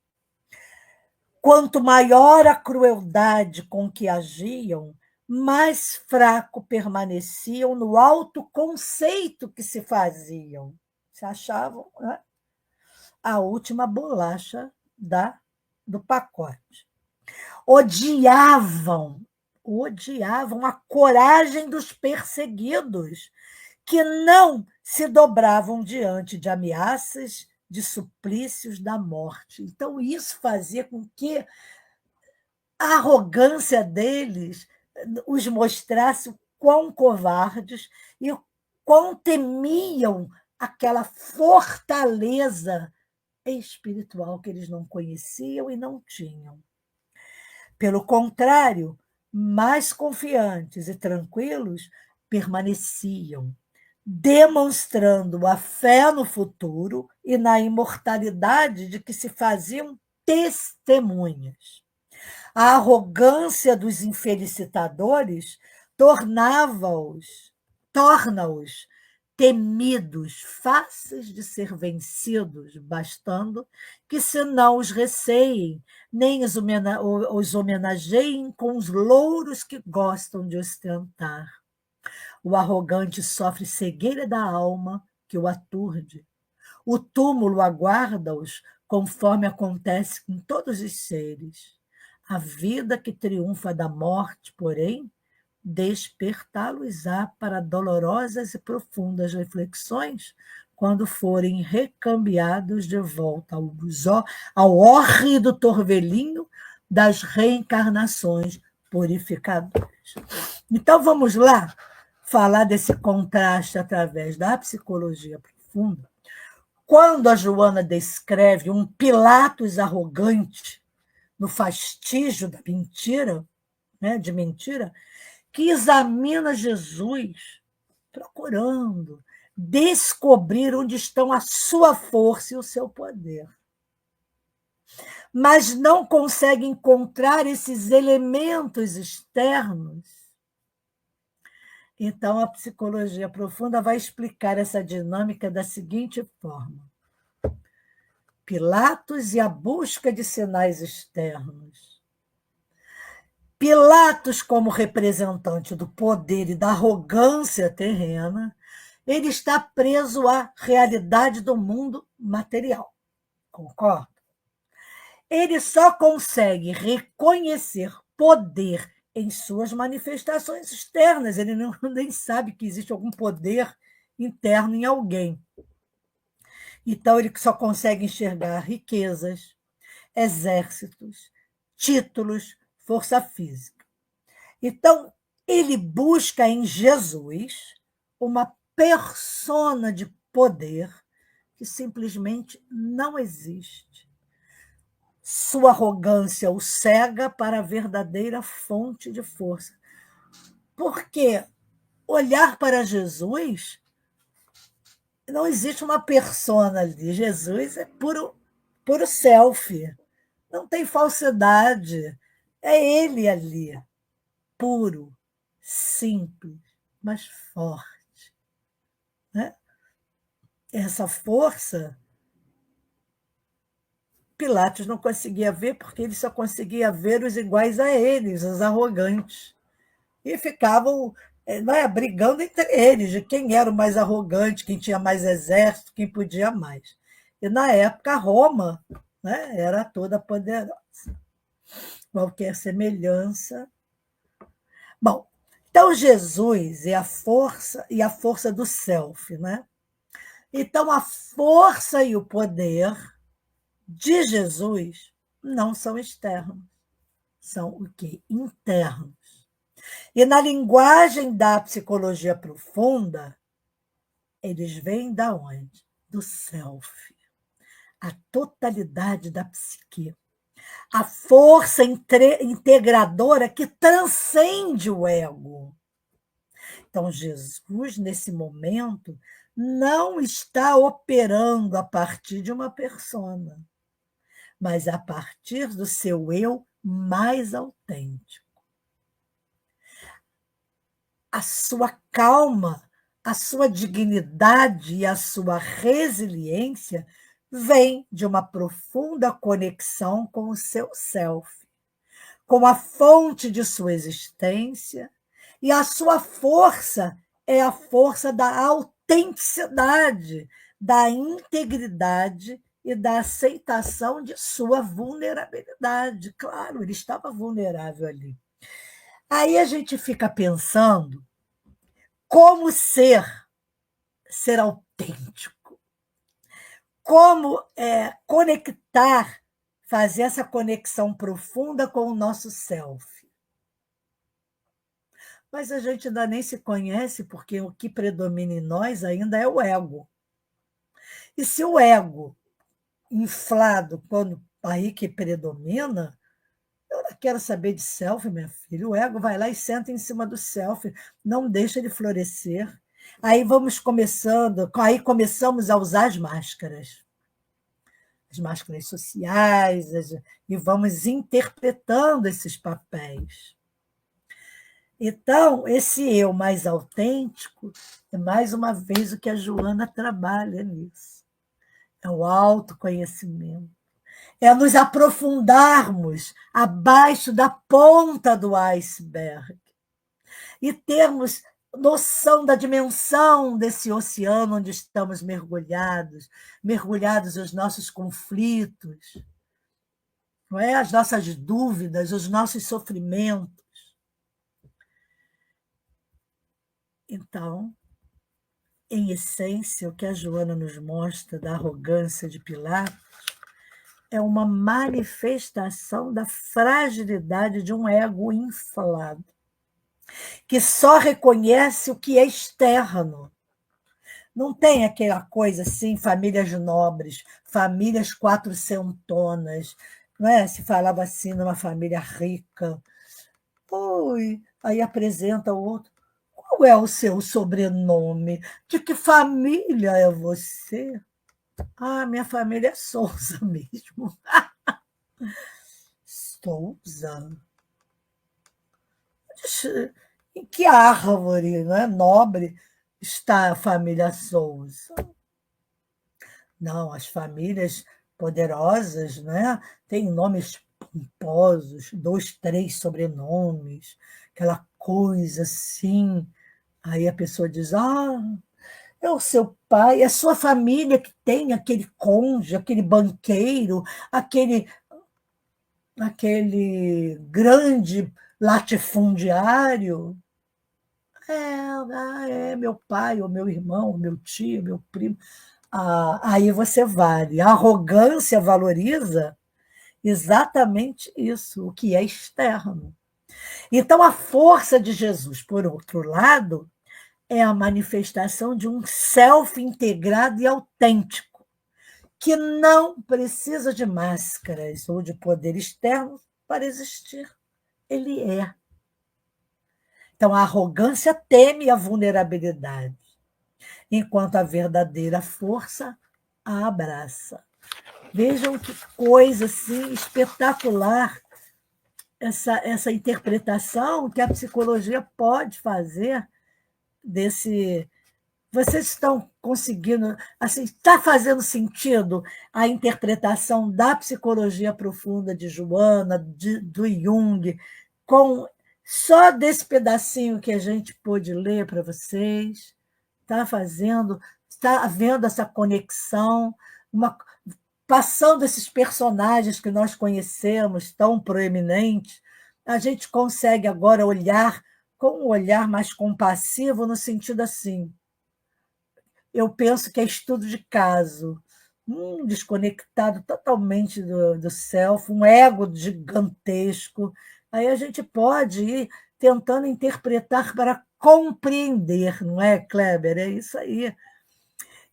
Quanto maior a crueldade com que agiam, mais fraco permaneciam no autoconceito que se faziam. Se achavam, né, a última bolacha do pacote. Odiavam a coragem dos perseguidos, que não se dobravam diante de ameaças, de suplícios da morte. Então, isso fazia com que a arrogância deles os mostrasse o quão covardes e o quão temiam aquela fortaleza espiritual que eles não conheciam e não tinham. Pelo contrário, mais confiantes e tranquilos permaneciam, demonstrando a fé no futuro e na imortalidade de que se faziam testemunhas. A arrogância dos infelicitadores torna-os temidos, fáceis de ser vencidos, bastando que se não os receiem, nem os homenageiem com os louros que gostam de ostentar. O arrogante sofre cegueira da alma que o aturde. O túmulo aguarda-os, conforme acontece com todos os seres. A vida que triunfa da morte, porém, despertá-los-á para dolorosas e profundas reflexões quando forem recambiados de volta ao hórrido torvelinho das reencarnações purificadoras. Então, vamos lá falar desse contraste através da psicologia profunda. Quando a Joana descreve um Pilatos arrogante no fastígio da mentira, né, de mentira, que examina Jesus, procurando descobrir onde estão a sua força e o seu poder. Mas não consegue encontrar esses elementos externos. Então, a psicologia profunda vai explicar essa dinâmica da seguinte forma: Pilatos e a busca de sinais externos. Pilatos, como representante do poder e da arrogância terrena, ele está preso à realidade do mundo material. Concorda? Ele só consegue reconhecer poder em suas manifestações externas. Ele nem sabe que existe algum poder interno em alguém. Então, ele só consegue enxergar riquezas, exércitos, títulos, força física. Então, ele busca em Jesus uma persona de poder que simplesmente não existe. Sua arrogância o cega para a verdadeira fonte de força. Porque olhar para Jesus, não existe uma persona ali. Jesus é puro self. Não tem falsidade. É ele ali, puro, simples, mas forte. Né? Essa força, Pilatos não conseguia ver, porque ele só conseguia ver os iguais a eles, os arrogantes. E ficavam brigando entre eles, de quem era o mais arrogante, quem tinha mais exército, quem podia mais. E, na época, Roma, né, era toda poderosa. Qualquer semelhança. Bom, então Jesus é a força do self, né? Então a força e o poder de Jesus não são externos, são o quê? Internos. E na linguagem da psicologia profunda, Eles vêm da onde? Do self, a totalidade da psique, a força integradora que transcende o ego. Então, Jesus, nesse momento, não está operando a partir de uma persona, mas a partir do seu eu mais autêntico. A sua calma, a sua dignidade e a sua resiliência vêm de uma profunda conexão com o seu self, com a fonte de sua existência, e a sua força é a força da autenticidade, da integridade e da aceitação de sua vulnerabilidade. Claro, ele estava vulnerável ali. Aí a gente fica pensando como ser autêntico, como conectar, fazer essa conexão profunda com o nosso self. Mas a gente ainda nem se conhece, porque o que predomina em nós ainda é o ego. E se o ego inflado, quando aí que predomina, eu não quero saber de self, minha filha. O ego vai lá e senta em cima do self, não deixa ele florescer. Aí começamos a usar as máscaras sociais, e vamos interpretando esses papéis. Então, esse eu mais autêntico é, mais uma vez, o que a Joana trabalha nisso. É o autoconhecimento. É nos aprofundarmos abaixo da ponta do iceberg e termos noção da dimensão desse oceano onde estamos mergulhados os nossos conflitos, não é? As nossas dúvidas, os nossos sofrimentos. Então, em essência, o que a Joana nos mostra da arrogância de Pilatos é uma manifestação da fragilidade de um ego inflado, que só reconhece o que é externo. Não tem aquela coisa assim, famílias nobres, famílias quatrocentonas, não é? Se falava assim numa família rica. Oi, aí apresenta o outro. Qual é o seu sobrenome? De que família é você? Ah, minha família é Souza mesmo. Souza? Em que árvore, não é, nobre está a família Souza? Não, as famílias poderosas, né, têm nomes pomposos, 2, 3 sobrenomes, aquela coisa assim. Aí a pessoa diz: é o seu pai, é a sua família que tem aquele conde, aquele banqueiro, aquele grande latifundiário. É meu pai, ou meu irmão, ou meu tio, meu primo. Aí você vale. A arrogância valoriza exatamente isso, o que é externo. Então, a força de Jesus, por outro lado, é a manifestação de um self integrado e autêntico, que não precisa de máscaras ou de poder externo para existir. Ele é. Então, a arrogância teme a vulnerabilidade, enquanto a verdadeira força a abraça. Vejam que coisa assim espetacular essa interpretação que a psicologia pode fazer desse. Vocês estão conseguindo, assim, está fazendo sentido a interpretação da psicologia profunda de Joana, do Jung, com só desse pedacinho que a gente pôde ler para vocês? Está havendo essa conexão, passando esses personagens que nós conhecemos, tão proeminentes, a gente consegue agora olhar com um olhar mais compassivo, no sentido assim. Eu penso que é estudo de caso, desconectado totalmente do self, um ego gigantesco. Aí a gente pode ir tentando interpretar para compreender, não é, Kleber? É isso aí.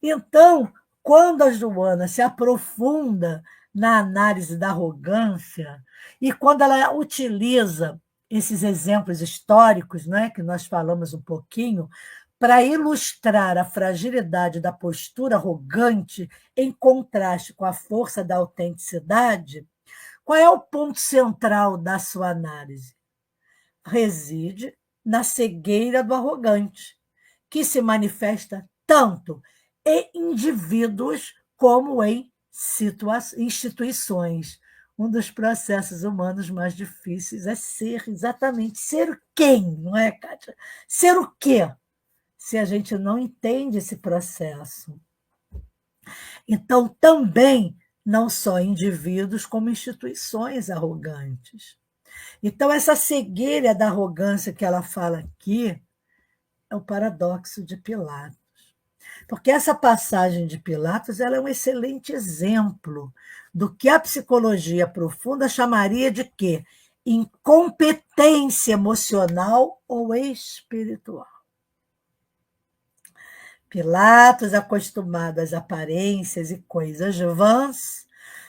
Então, quando a Joana se aprofunda na análise da arrogância, e quando ela utiliza esses exemplos históricos, né, que nós falamos um pouquinho, para ilustrar a fragilidade da postura arrogante em contraste com a força da autenticidade, qual é o ponto central da sua análise? Reside na cegueira do arrogante, que se manifesta tanto em indivíduos como em instituições. Um dos processos humanos mais difíceis é ser exatamente ser quem, não é, Kátia? Ser o quê? Se a gente não entende esse processo. Então, também, não só indivíduos, como instituições arrogantes. Então, essa cegueira da arrogância que ela fala aqui é o paradoxo de Pilatos. Porque essa passagem de Pilatos ela é um excelente exemplo do que a psicologia profunda chamaria de quê? Incompetência emocional ou espiritual. Pilatos, acostumado às aparências e coisas vãs,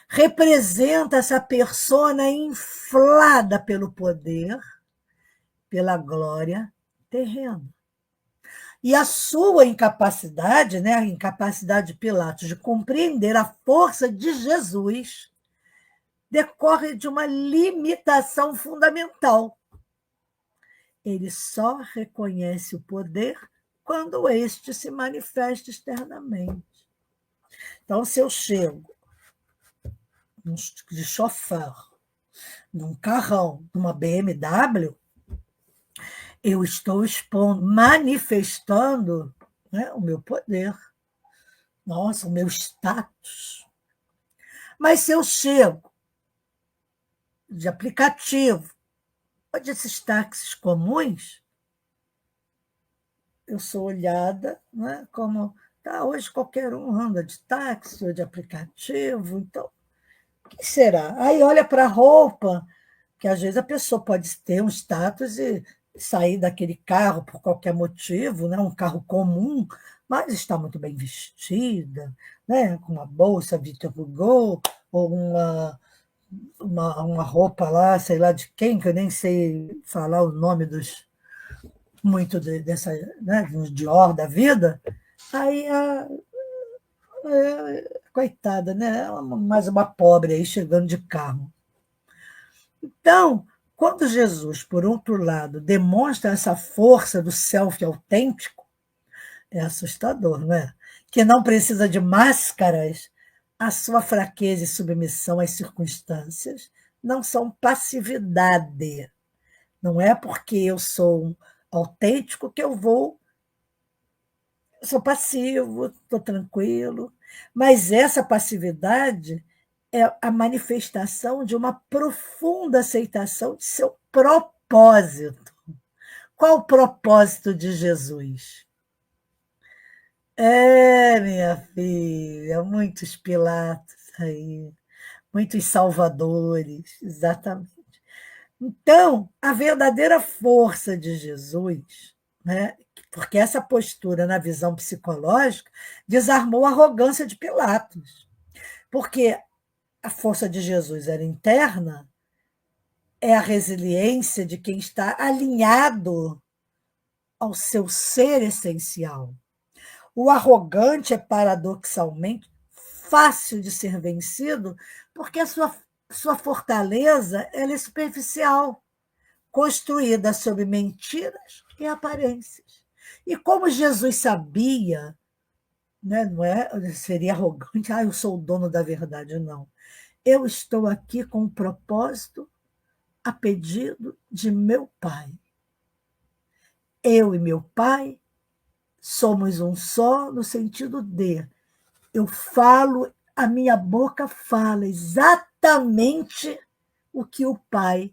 representa essa persona inflada pelo poder, pela glória terrena. E a sua incapacidade, né, a incapacidade de Pilatos de compreender a força de Jesus, decorre de uma limitação fundamental. Ele só reconhece o poder quando este se manifesta externamente. Então, se eu chego de chofer, num carrão, numa BMW, eu estou expondo, manifestando, né, o meu poder, nossa, o meu status. Mas se eu chego de aplicativo ou desses táxis comuns, eu sou olhada, né, como tá, hoje qualquer um anda de táxi ou de aplicativo, então, o que será? Aí olha para a roupa, que às vezes a pessoa pode ter um status e sair daquele carro por qualquer motivo, né, um carro comum, mas está muito bem vestida, né, com uma bolsa Victor Hugo, ou uma roupa lá, sei lá de quem, que eu nem sei falar o nome dos muito dessa, né, dos Dior da vida, aí coitada, né, mais uma pobre aí chegando de carro. Então, quando Jesus, por outro lado, demonstra essa força do self autêntico, é assustador, não é? Que não precisa de máscaras, a sua fraqueza e submissão às circunstâncias não são passividade. Não é porque eu sou um autêntico que eu sou passivo, estou tranquilo. Mas essa passividade é a manifestação de uma profunda aceitação de seu propósito. Qual o propósito de Jesus? Minha filha, muitos Pilatos aí, muitos salvadores, exatamente. Então, a verdadeira força de Jesus, né, porque essa postura, na visão psicológica, desarmou a arrogância de Pilatos. Porque a força de Jesus era interna, é a resiliência de quem está alinhado ao seu ser essencial. O arrogante é, paradoxalmente, fácil de ser vencido porque a sua fortaleza ela é superficial, construída sobre mentiras e aparências. E como Jesus sabia, né, não é, seria arrogante, eu sou o dono da verdade, não. Eu estou aqui com um propósito a pedido de meu Pai. Eu e meu Pai somos um só no sentido de eu falo, a minha boca fala exatamente o que o Pai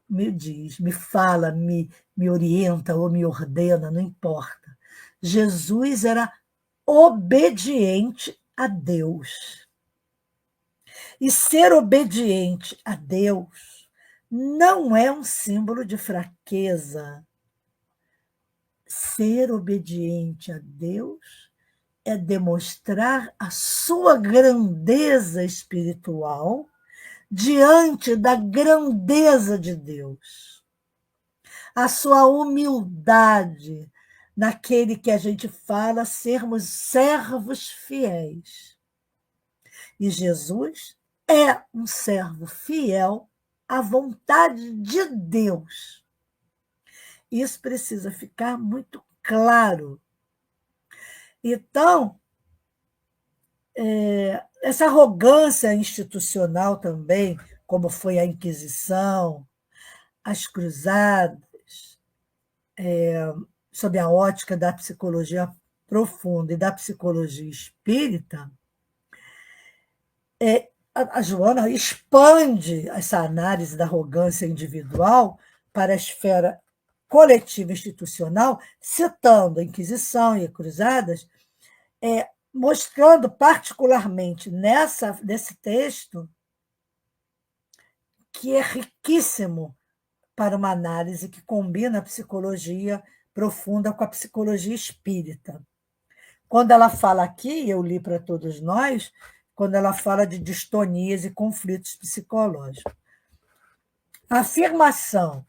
me diz, me fala, me orienta ou me ordena, não importa. Jesus era obediente a Deus. E ser obediente a Deus não é um símbolo de fraqueza. Ser obediente a Deus é demonstrar a sua grandeza espiritual diante da grandeza de Deus, a sua humildade naquele que a gente fala sermos servos fiéis. E Jesus é um servo fiel à vontade de Deus. Isso precisa ficar muito claro. Então, essa arrogância institucional também, como foi a Inquisição, as cruzadas, sob a ótica da psicologia profunda e da psicologia espírita, a Joana expande essa análise da arrogância individual para a esfera coletiva institucional, citando a Inquisição e Cruzadas, mostrando particularmente nesse texto que é riquíssimo para uma análise que combina a psicologia profunda com a psicologia espírita. Quando ela fala aqui, eu li para todos nós, quando ela fala de distonias e conflitos psicológicos. A afirmação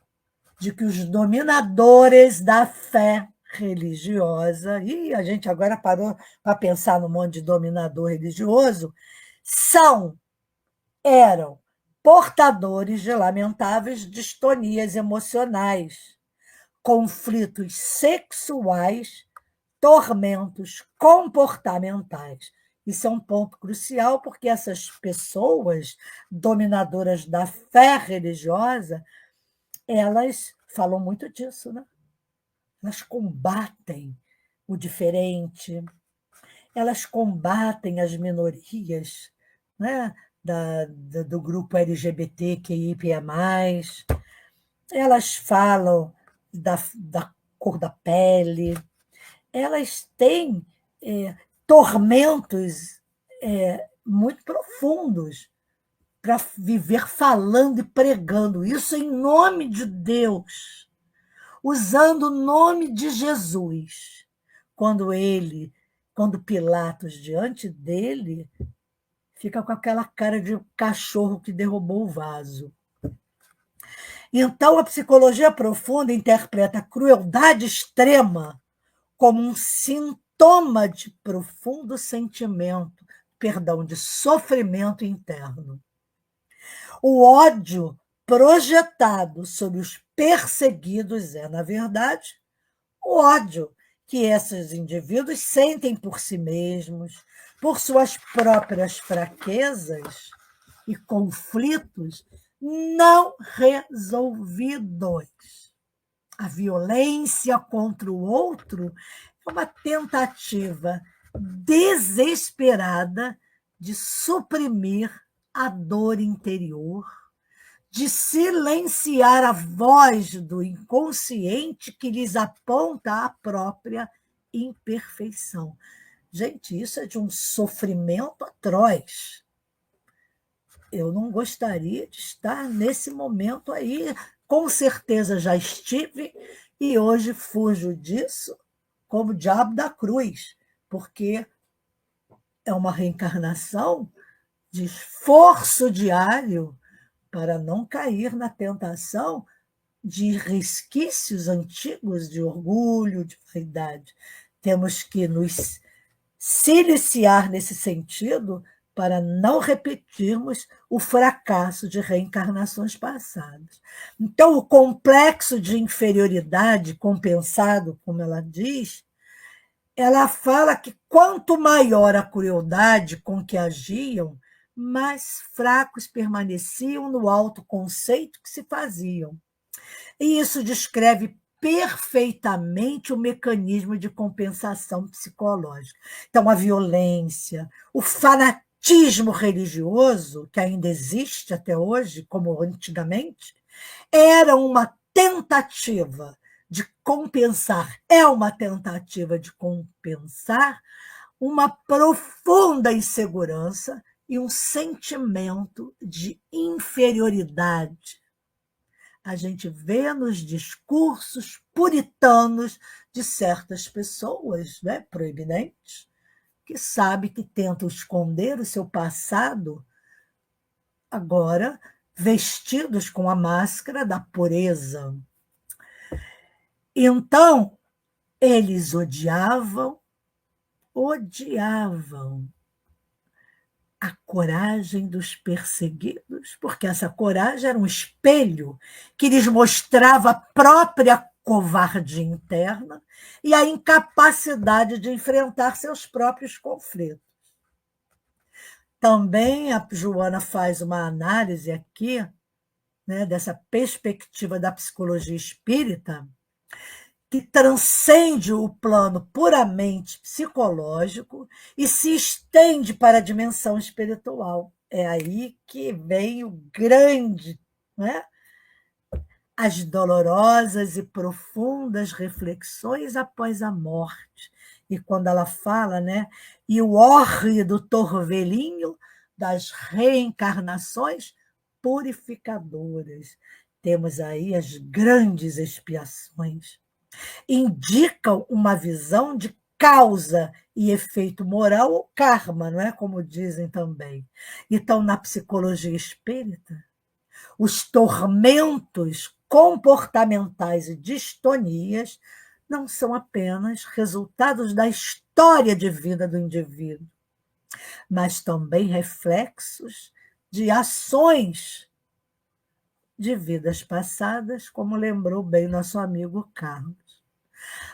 de que os dominadores da fé religiosa, e a gente agora parou para pensar no monte de dominador religioso, eram portadores de lamentáveis distonias emocionais, conflitos sexuais, tormentos comportamentais. Isso é um ponto crucial, porque essas pessoas dominadoras da fé religiosa, elas falam muito disso, né? Elas combatem o diferente, elas combatem as minorias, né? Do grupo LGBTQIA+, elas falam da cor da pele, elas têm tormentos muito profundos para viver falando e pregando isso em nome de Deus, usando o nome de Jesus. Quando Pilatos, diante dele, fica com aquela cara de cachorro que derrubou o vaso. Então, a psicologia profunda interpreta a crueldade extrema como um sintoma de profundo sentimento, de sofrimento interno. O ódio projetado sobre os perseguidos na verdade, o ódio que esses indivíduos sentem por si mesmos, por suas próprias fraquezas e conflitos não resolvidos. A violência contra o outro é uma tentativa desesperada de suprimir a dor interior, de silenciar a voz do inconsciente que lhes aponta a própria imperfeição. Gente, isso é de um sofrimento atroz. Eu não gostaria de estar nesse momento aí. Com certeza já estive e hoje fujo disso como o diabo da cruz, porque é uma reencarnação de esforço diário para não cair na tentação de resquícios antigos de orgulho, de vaidade. Temos que nos siliciar nesse sentido para não repetirmos o fracasso de reencarnações passadas. Então, o complexo de inferioridade compensado, como ela diz, ela fala que quanto maior a crueldade com que agiam, mais fracos permaneciam no autoconceito que se faziam. E isso descreve perfeitamente o mecanismo de compensação psicológica. Então, a violência, o fanatismo religioso, que ainda existe até hoje, como antigamente, era uma tentativa de compensar, uma profunda insegurança e um sentimento de inferioridade. A gente vê nos discursos puritanos de certas pessoas, né, proeminentes, que sabe que tentam esconder o seu passado, agora vestidos com a máscara da pureza. Então, eles odiavam a coragem dos perseguidos, porque essa coragem era um espelho que lhes mostrava a própria covardia interna e a incapacidade de enfrentar seus próprios conflitos. Também a Joana faz uma análise aqui, né, dessa perspectiva da psicologia espírita, que transcende o plano puramente psicológico e se estende para a dimensão espiritual. É aí que vem o grande, né? As dolorosas e profundas reflexões após a morte. E quando ela fala, né? E o hórrido torvelinho das reencarnações purificadoras. Temos aí as grandes expiações. Indicam uma visão de causa e efeito moral ou karma, não é? Como dizem também. Então, na psicologia espírita, os tormentos comportamentais e distonias não são apenas resultados da história de vida do indivíduo, mas também reflexos de ações de vidas passadas, como lembrou bem nosso amigo Carlos.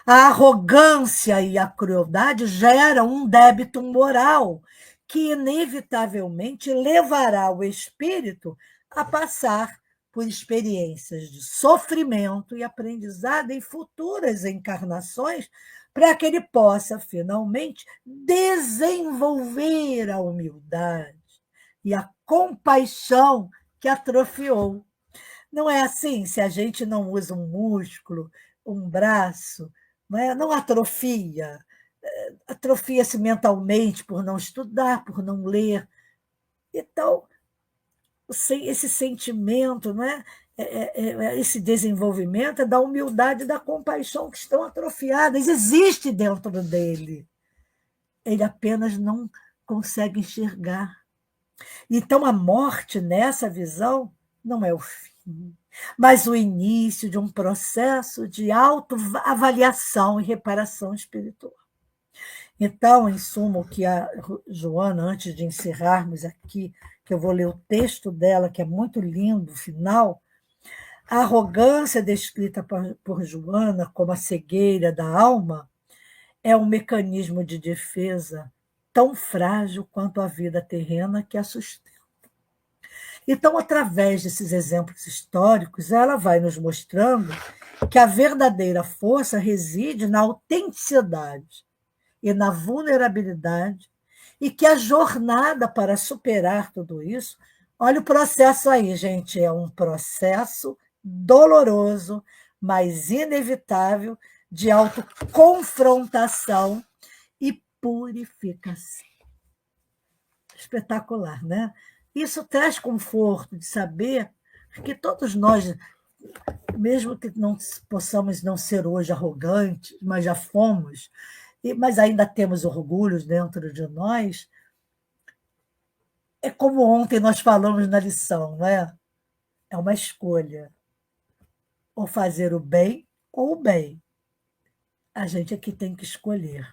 A arrogância e a crueldade geram um débito moral que, inevitavelmente, levará o espírito a passar por experiências de sofrimento e aprendizado em futuras encarnações, para que ele possa, finalmente, desenvolver a humildade e a compaixão que atrofiou. Não é assim? Se a gente não usa um músculo, um braço, não atrofia, atrofia-se mentalmente por não estudar, por não ler. Então, esse sentimento, esse desenvolvimento é da humildade e da compaixão que estão atrofiadas, existe dentro dele. Ele apenas não consegue enxergar. Então, a morte, nessa visão, não é o fim, mas o início de um processo de autoavaliação e reparação espiritual. Então, em suma, o que a Joana, antes de encerrarmos aqui, que eu vou ler o texto dela, que é muito lindo, o final, a arrogância descrita por Joana como a cegueira da alma é um mecanismo de defesa tão frágil quanto a vida terrena que a sustenta. Então, através desses exemplos históricos, ela vai nos mostrando que a verdadeira força reside na autenticidade e na vulnerabilidade, e que a jornada para superar tudo isso, olha o processo aí, gente, é um processo doloroso, mas inevitável, de autoconfrontação e purificação. Espetacular, né? Isso traz conforto de saber que todos nós, mesmo que não possamos não ser hoje arrogantes, mas já fomos, mas ainda temos orgulhos dentro de nós, é como ontem nós falamos na lição, não é? É uma escolha. Ou fazer o bem ou o bem. A gente aqui tem que escolher.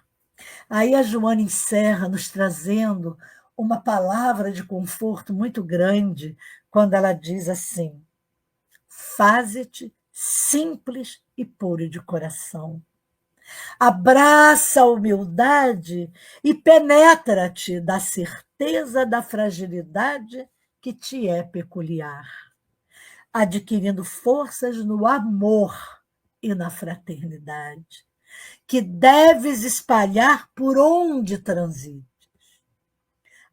Aí a Joana encerra nos trazendo uma palavra de conforto muito grande quando ela diz assim: faze-te simples e puro de coração. Abraça a humildade e penetra-te da certeza da fragilidade que te é peculiar, adquirindo forças no amor e na fraternidade, que deves espalhar por onde transites.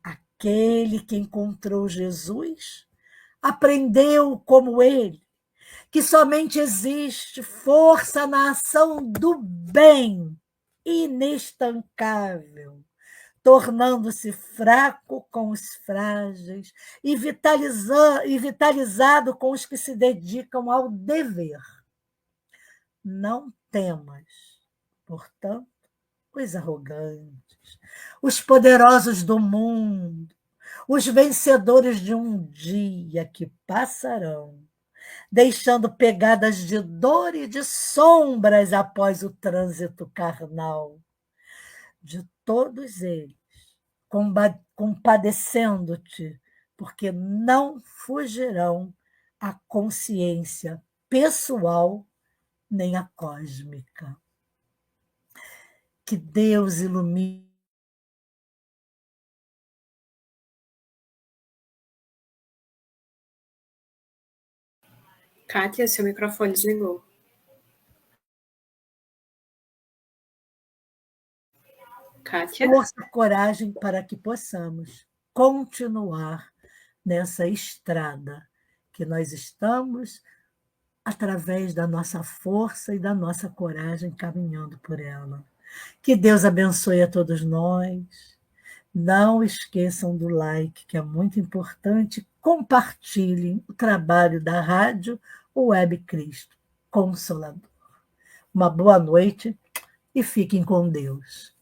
Aquele que encontrou Jesus aprendeu como ele que somente existe força na ação do bem, inestancável, tornando-se fraco com os frágeis e vitalizado com os que se dedicam ao dever. Não temas, portanto, os arrogantes, os poderosos do mundo, os vencedores de um dia que passarão, deixando pegadas de dor e de sombras após o trânsito carnal. De todos eles, compadecendo-te, porque não fugirão a consciência pessoal nem a cósmica. Que Deus ilumine. Kátia, seu microfone desligou. Kátia? Força e coragem para que possamos continuar nessa estrada que nós estamos, através da nossa força e da nossa coragem, caminhando por ela. Que Deus abençoe a todos nós. Não esqueçam do like, que é muito importante. Compartilhem o trabalho da Rádio Web Cristo Consolador. Uma boa noite e fiquem com Deus.